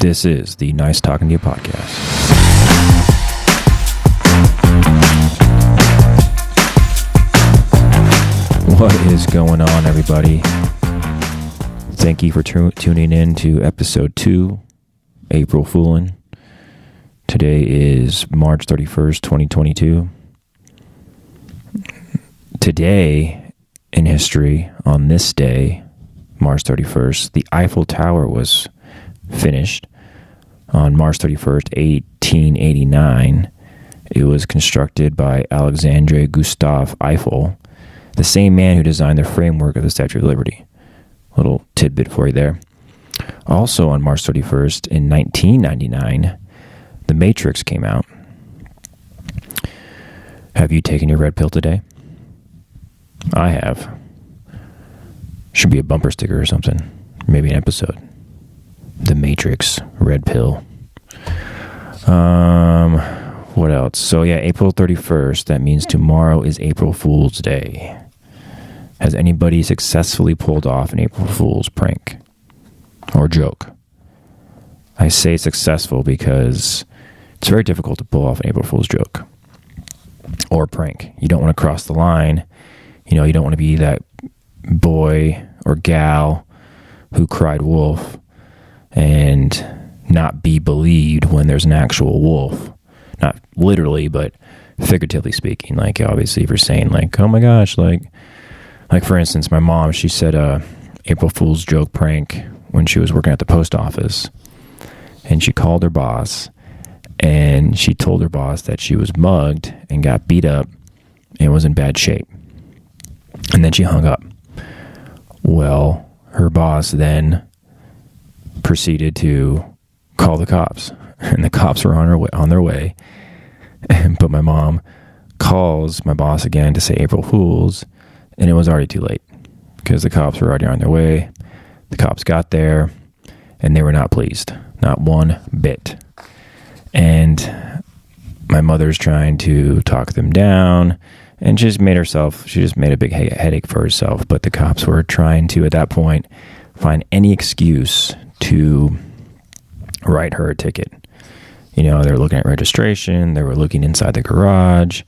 This is the Nice Talking to You podcast. What is going on, everybody? Thank you for tuning in to episode 2, April Foolin'. Today is March 31st, 2022. Today in history, on this day, March 31st, the Eiffel Tower was finished on March 31st, 1889. It was constructed by Alexandre Gustave Eiffel, the same man who designed the framework of the Statue of Liberty. Little tidbit for you there. Also on March 31st, in 1999, The Matrix came out. Have you taken your red pill today? I have. Should be a bumper sticker or something. Maybe an episode. The Matrix, red pill. What else? So yeah, April 31st, that means tomorrow is April Fool's Day. Has anybody successfully pulled off an April Fool's prank or joke? I say successful because it's very difficult to pull off an April Fool's joke or prank. You don't want to cross the line. You don't want to be that boy or gal who cried wolf and not be believed when there's an actual wolf. Not literally, but figuratively speaking. Like, obviously, if you're saying, like, oh my gosh, like for instance, my mom, she said April Fool's joke prank when she was working at the post office. And she called her boss, and she told her boss that she was mugged and got beat up and was in bad shape. And then she hung up. Well, her boss then proceeded to call the cops, and the cops were on their way. But my mom calls my boss again to say April Fools, and it was already too late because the cops were already on their way. The cops got there, and they were not pleased, not one bit. And my mother's trying to talk them down, and she just made a big headache for herself. But the cops were trying to, at that point, find any excuse to write her a ticket. They were looking at registration, they were looking inside the garage,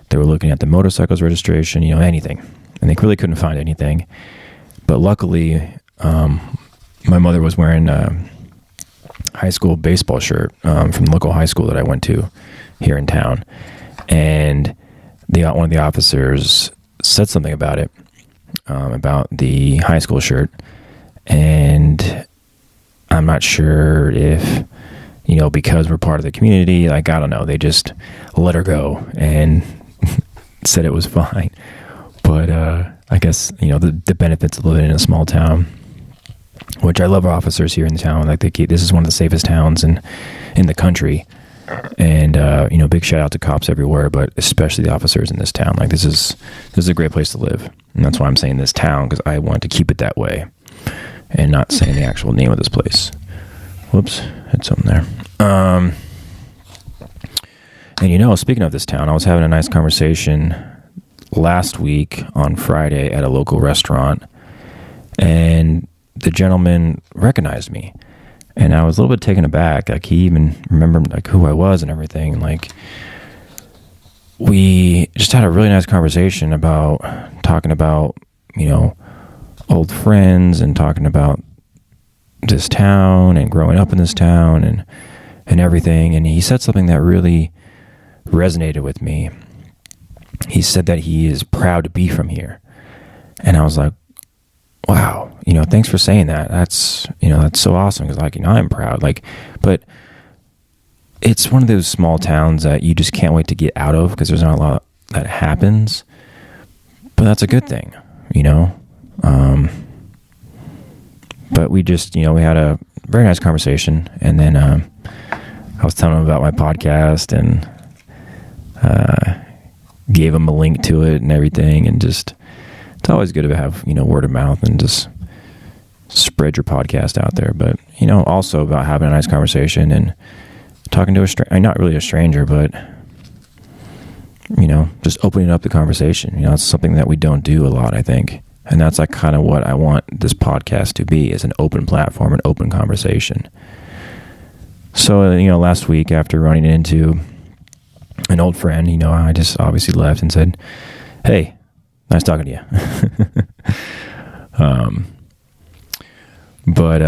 they were looking at the motorcycle's registration, anything. And they really couldn't find anything. But luckily, my mother was wearing a high school baseball shirt from the local high school that I went to here in town. And one of the officers said something about it, about the high school shirt. And I'm not sure if, because we're part of the community, like, I don't know, they just let her go and said it was fine. But I guess, the benefits of living in a small town, which I love our officers here in the town. Like, this is one of the safest towns in the country. And, big shout out to cops everywhere, but especially the officers in this town. Like, this is a great place to live. And that's why I'm saying this town, because I want to keep it that way and not saying the actual name of this place. Whoops, had something there. And speaking of this town, I was having a nice conversation last week on Friday at a local restaurant, and the gentleman recognized me. And I was a little bit taken aback. Like, he even remembered, like, who I was and everything. Like, we just had a really nice conversation about talking about, old friends and talking about this town and growing up in this town and everything. And he said something that really resonated with me. He said that he is proud to be from here. And I was like, wow, thanks for saying that. That's so awesome. Cause I'm proud. But it's one of those small towns that you just can't wait to get out of because there's not a lot that happens, but that's a good thing, but we just, we had a very nice conversation. And then, I was telling him about my podcast and, gave him a link to it and everything. And just, it's always good to have, word of mouth and just spread your podcast out there. But, also about having a nice conversation and talking to not really a stranger, but, just opening up the conversation. It's something that we don't do a lot, I think. And that's like kind of what I want this podcast to be, is an open platform, an open conversation. So, last week after running into an old friend, I just obviously left and said, "Hey, nice talking to you." But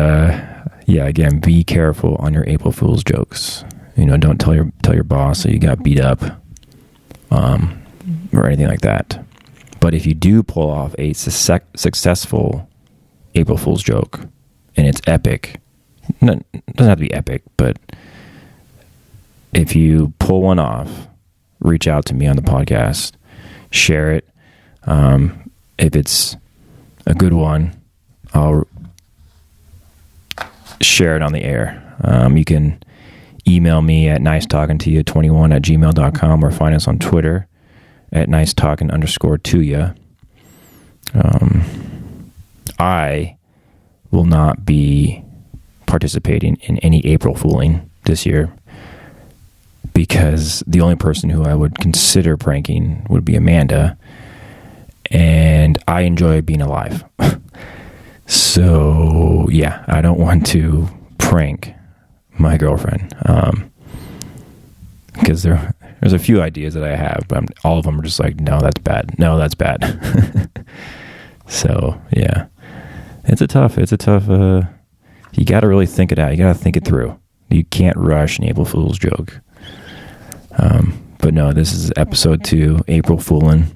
yeah, again, be careful on your April Fool's jokes. Don't tell your boss that you got beat up, or anything like that. But if you do pull off a successful April Fool's joke, and it's epic, it doesn't have to be epic, but if you pull one off, reach out to me on the podcast, share it. If it's a good one, I'll share it on the air. You can email me at nicetalkingtoyou21@gmail.com or find us on Twitter at nicetalking_to-ya. I will not be participating in any April Fooling this year because the only person who I would consider pranking would be Amanda, and I enjoy being alive. So, yeah, I don't want to prank my girlfriend because there's a few ideas that I have, but all of them are just like, no, that's bad. No, that's bad. So, yeah, it's a tough, you got to really think it out. You got to think it through. You can't rush an April Fool's joke. But no, this is episode 2, April Foolin'.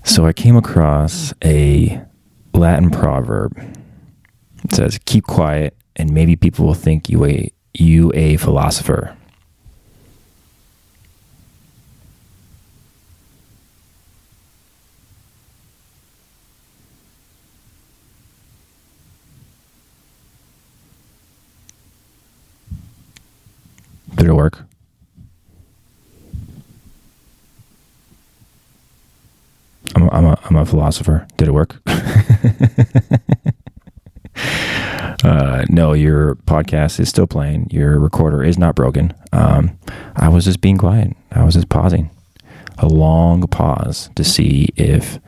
So I came across a Latin proverb. It says, "Keep quiet, and maybe people will think you a philosopher." Did it work? I'm a philosopher. Did it work? No, your podcast is still playing. Your recorder is not broken. I was just being quiet. I was just pausing. A long pause to see if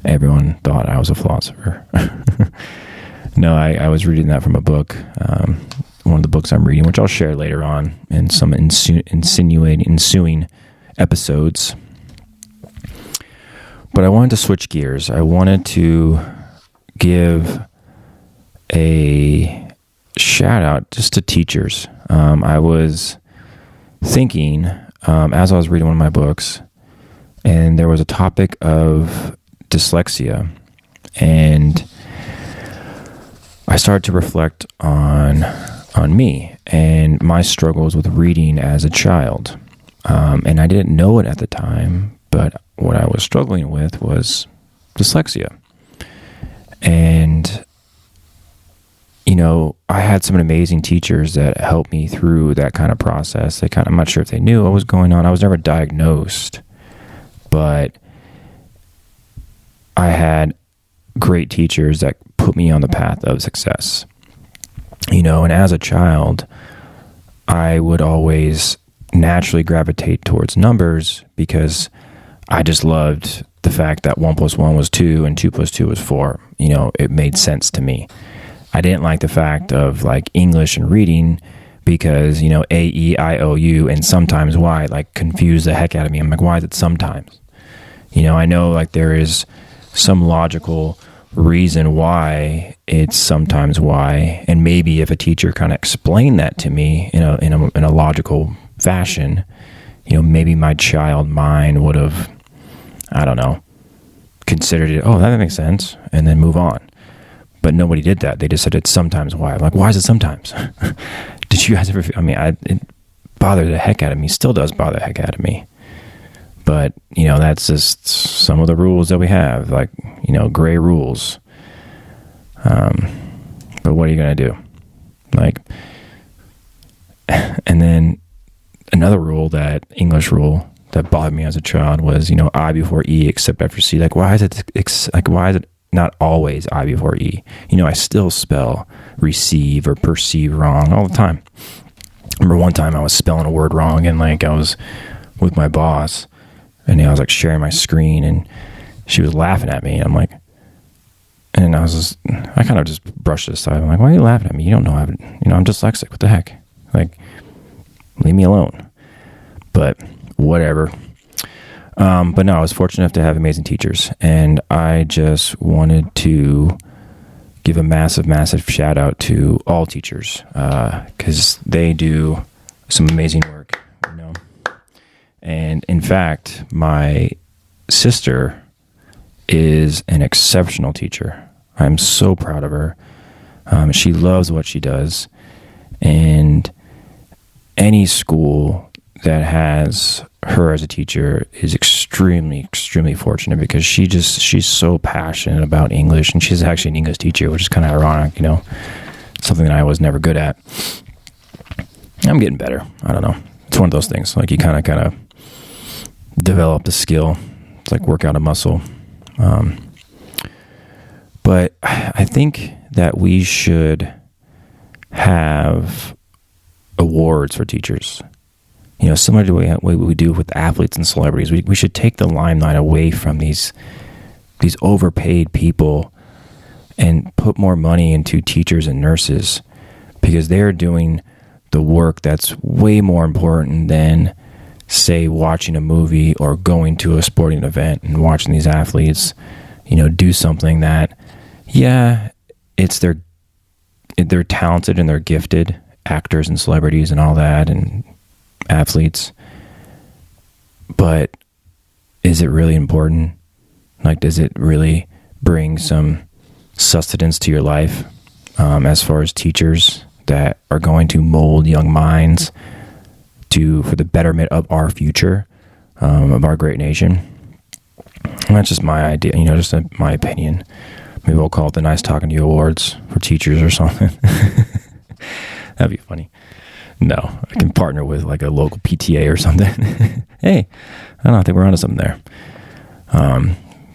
everyone thought I was a philosopher. No, I was reading that from a book. One of the books I'm reading, which I'll share later on in some ensuing episodes. But I wanted to switch gears. I wanted to give a shout out just to teachers. I was thinking as I was reading one of my books, and there was a topic of dyslexia, and I started to reflect on me and my struggles with reading as a child. And I didn't know it at the time, but what I was struggling with was dyslexia. And, I had some amazing teachers that helped me through that kind of process. I'm not sure if they knew what was going on. I was never diagnosed, but I had great teachers that put me on the path of success. And as a child, I would always naturally gravitate towards numbers because I just loved the fact that 1 + 1 was 2 and 2 + 2 was 4. It made sense to me. I didn't like the fact of like English and reading because, A, E, I, O, U, and sometimes Y confused the heck out of me. I'm like, why is it sometimes? I know there is some logical reason why it's sometimes Y, and maybe if a teacher kind of explained that to me in a logical fashion, maybe my child mind would have, I don't know, considered it, oh, that makes sense, and then move on. But nobody did that. They just said it's sometimes why. I'm like, why is it sometimes? Did you guys ever it bothered the heck out of me, still does bother the heck out of me. But, that's just some of the rules that we have, gray rules. But what are you going to do? And then another English rule that bothered me as a child was, I before E except after C. Why is it not always I before E? I still spell receive or perceive wrong all the time. I remember one time I was spelling a word wrong, and I was with my boss, and I was sharing my screen, and she was laughing at me, and I'm like, And I kind of just brushed it aside. I'm like, why are you laughing at me? You don't know I'm dyslexic. What the heck? Like, leave me alone. But whatever. But no, I was fortunate enough to have amazing teachers. And I just wanted to give a massive, massive shout out to all teachers, because they do some amazing work, And in fact, my sister is an exceptional teacher. I'm so proud of her. She loves what she does. And any school that has her as a teacher is extremely, extremely fortunate, because she's so passionate about English, and she's actually an English teacher, which is kind of ironic, something that I was never good at. I'm getting better. I don't know. It's one of those things. Like, you kind of develop the skill. It's like work out a muscle. But I think that we should have awards for teachers. Similar to what we do with athletes and celebrities. We should take the limelight away from these overpaid people and put more money into teachers and nurses, because they're doing the work that's way more important than, say, watching a movie or going to a sporting event and watching these athletes, do something that, they're talented and they're gifted, actors and celebrities and all that, and athletes. But is it really important? Like, does it really bring some sustenance to your life, as far as teachers that are going to mold young minds for the betterment of our future, of our great nation? And that's just my idea, just my opinion. Maybe we'll call it the Nice Talking to You Awards for teachers or something. That'd be funny. No, I can partner with like a local PTA or something. Hey, I don't know, I think we're onto something there.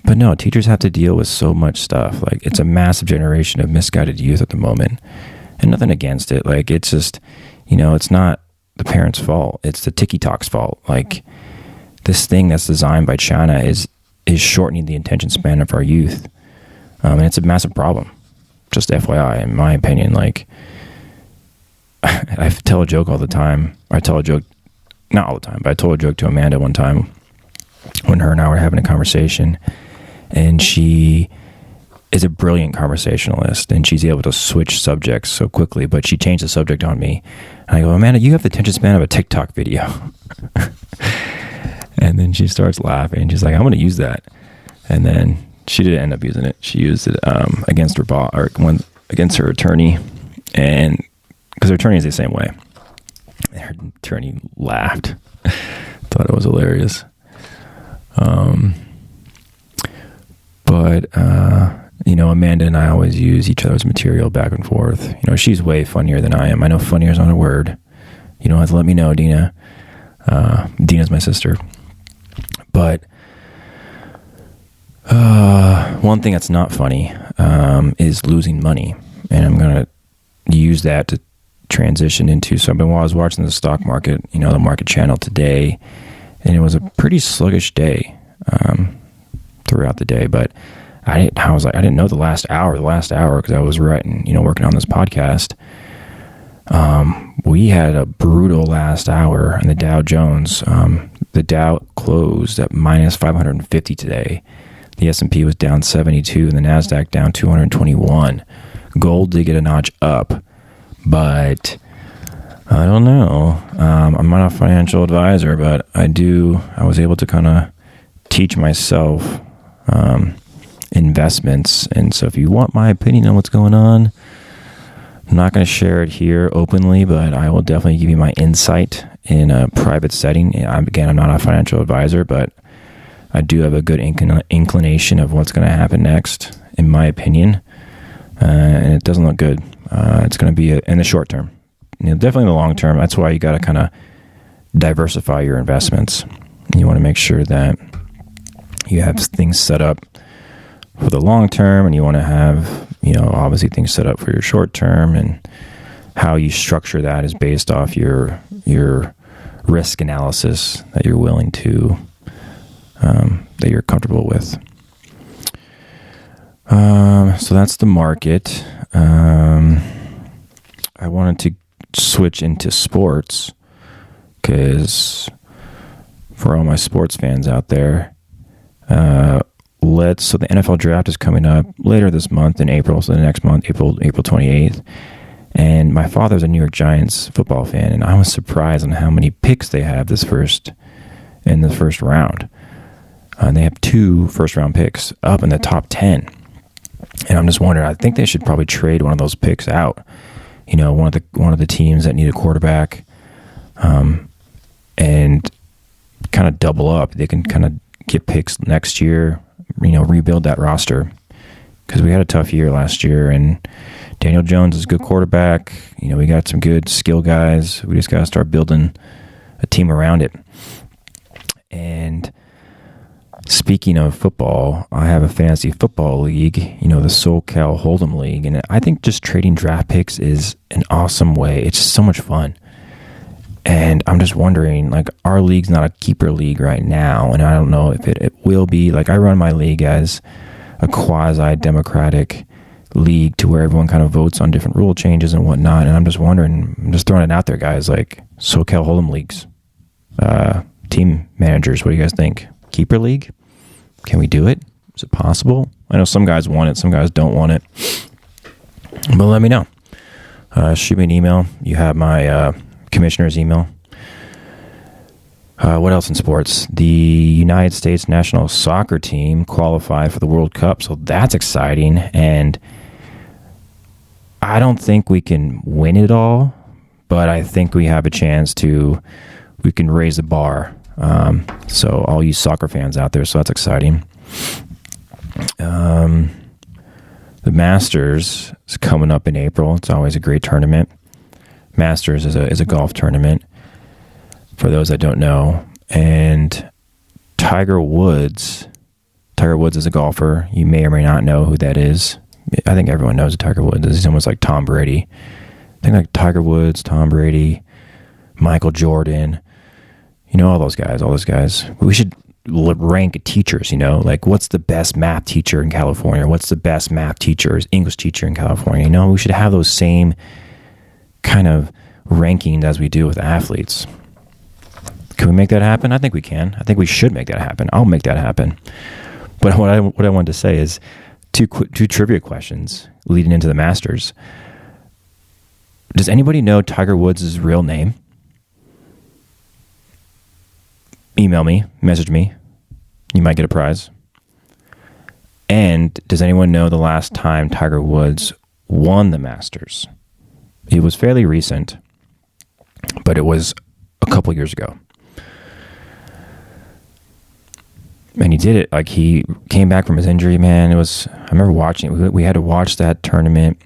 But no, teachers have to deal with so much stuff. Like, it's a massive generation of misguided youth at the moment, and nothing against it. Like, it's just, it's not the parents' fault. It's the TikTok's fault. Like, this thing that's designed by China is shortening the attention span of our youth. And it's a massive problem. Just FYI, in my opinion. Like, I tell a joke all the time. I tell a joke, not all the time, but I told a joke to Amanda one time when her and I were having a conversation, and she is a brilliant conversationalist, and she's able to switch subjects so quickly, but she changed the subject on me. And I go, Amanda, you have the attention span of a TikTok video. And then she starts laughing. She's like, I'm going to use that. And then she didn't end up using it. She used it against her attorney, and because her attorney is the same way. And her attorney laughed. Thought it was hilarious. But Amanda and I always use each other's material back and forth. She's way funnier than I am. I know funnier is not a word. You don't have to let me know, Dina. Dina's my sister. But one thing that's not funny is losing money. And I'm going to use that to transition into something. While I was watching the stock market, the market channel today, and it was a pretty sluggish day throughout the day. But I didn't know the last hour, because I was writing, working on this podcast. We had a brutal last hour in the Dow Jones. The Dow closed at minus 550 today. The S&P was down 72, and the NASDAQ down 221. Gold did get a notch up, but I don't know. I'm not a financial advisor, but I was able to kind of teach myself investments. And so if you want my opinion on what's going on, I'm not going to share it here openly, but I will definitely give you my insight in a private setting. I'm not a financial advisor, but I do have a good inclination of what's going to happen next, in my opinion. And it doesn't look good. It's going to be in the short term. Definitely in the long term. That's why you got to kind of diversify your investments. You want to make sure that you have things set up for the long term, and you want to have, obviously things set up for your short term, and how you structure that is based off your risk analysis that you're willing to, that you're comfortable with. So that's the market. I wanted to switch into sports because for all my sports fans out there, so the NFL draft is coming up later this month in April, so the next month, April 28th. And my father's a New York Giants football fan, and I was surprised on how many picks they have in the first round. And they have 2 first-round picks up in the top 10. And I'm just wondering, I think they should probably trade one of those picks out. You know, one of the teams that need a quarterback, and kind of double up. They can kind of get picks next year, you know, rebuild that roster. Because we had a tough year last year, and Daniel Jones is a good quarterback. You know, we got some good skill guys. We just got to start building a team around it. And speaking of football, I have a fantasy football league, you know, the SoCal Hold'em League. And I think just trading draft picks is an awesome way. It's so much fun. And I'm just wondering, like, our league's not a keeper league right now. And I don't know if it will be. Like, I run my league as a quasi-democratic league to where everyone kind of votes on different rule changes and whatnot. And I'm just wondering, I'm just throwing it out there, guys, like SoCal Hold'em Leagues, team managers, what do you guys think? Keeper league? Can we do it? Is it possible? I know some guys want it, some guys don't want it. But let me know. Shoot me an email. You have my commissioner's email. What else in sports? The United States national soccer team qualified for the World Cup, so that's exciting. And I don't think we can win it all, but I think we have a chance we can raise the bar. So all you soccer fans out there, so that's exciting. The Masters is coming up in April. It's always a great tournament. Masters is a golf tournament, for those that don't know. And Tiger Woods is a golfer. You may or may not know who that is. I think everyone knows who Tiger Woods is. He's almost like Tom Brady. I think like Tiger Woods, Tom Brady, Michael Jordan, you know, all those guys. We should rank teachers, you know, like what's the best math teacher in California? What's the best math teacher, English teacher in California? You know, we should have those same kind of rankings as we do with athletes. Can we make that happen? I think we can. I think we should make that happen. I'll make that happen. But what I wanted to say is two trivia questions leading into the Masters. Does anybody know Tiger Woods' real name? Email me, message me. You might get a prize. And does anyone know the last time Tiger Woods won the Masters? It was fairly recent, but it was a couple years ago. And he did it. Like, he came back from his injury, man. I remember watching it. We had to watch that tournament,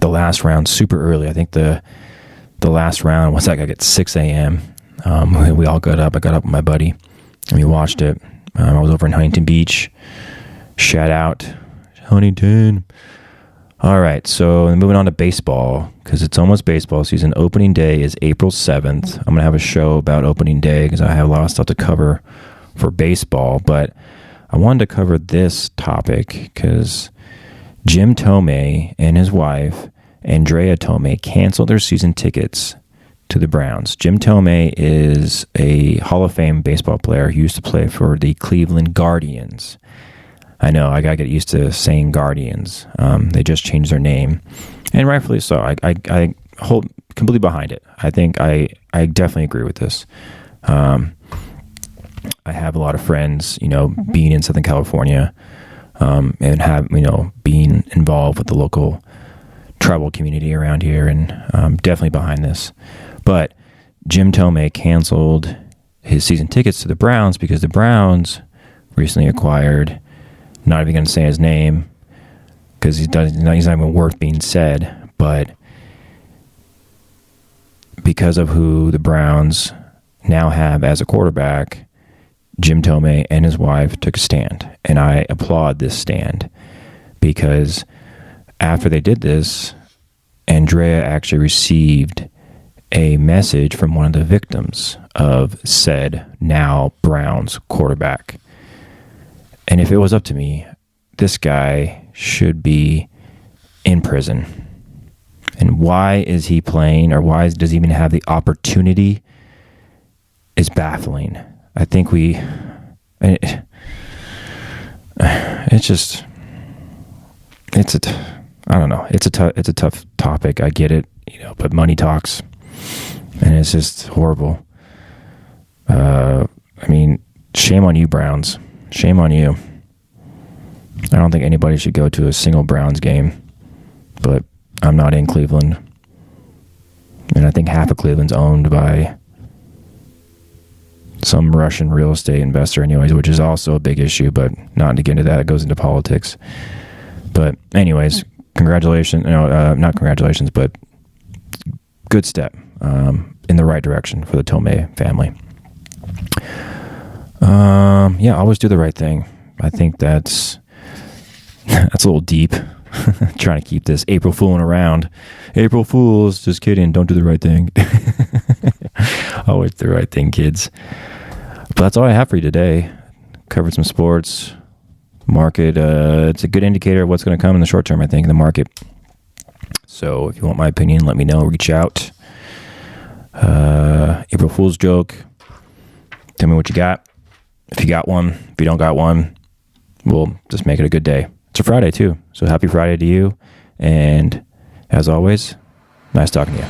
the last round, super early. I think the last round was like at 6 a.m. We all got up. I got up with my buddy, and we watched it. I was over in Huntington Beach. Shout out, Huntington. All right, so moving on to baseball, because it's almost baseball season. Opening day is April 7th. I'm going to have a show about opening day because I have a lot of stuff to cover for baseball, but I wanted to cover this topic because Jim Thome and his wife, Andrea Thome, canceled their season tickets to the Browns. Jim Thome is a Hall of Fame baseball player. He used to play for the Cleveland Guardians. I know, I gotta get used to saying Guardians. They just changed their name, and rightfully so. I hold completely behind it. I think I definitely agree with this. I have a lot of friends, you know, being in Southern California, and have, you know, being involved with the local tribal community around here, and definitely behind this. But Jim Thome canceled his season tickets to the Browns because the Browns recently acquired, not even going to say his name because he's not even worth being said, but because of who the Browns now have as a quarterback, Jim Thome and his wife took a stand, and I applaud this stand because after they did this, Andrea actually received a message from one of the victims of said now Browns quarterback. And if it was up to me, this guy should be in prison. And why is he playing, or why does he even have the opportunity, is baffling. I think it's a tough topic. I get it, but money talks, and it's just horrible. Shame on you, Browns. Shame on you. I don't think anybody should go to a single Browns game, but I'm not in Cleveland. And I think half of Cleveland's owned by some Russian real estate investor anyways, which is also a big issue, but not to get into that. It goes into politics. But anyways, congratulations. Not congratulations, but good step in the right direction for the Tomei family. Always do the right thing. I think that's a little deep. Trying to keep this April fooling around. April Fools, just kidding. Don't do the right thing. Always do the right thing, kids. But that's all I have for you today. Covered some sports. Market, it's a good indicator of what's going to come in the short term, I think, in the market. So if you want my opinion, let me know. Reach out. April Fool's joke. Tell me what you got. If you got one. If you don't got one, we'll just make it a good day. It's a Friday, too. So happy Friday to you. And as always, nice talking to you.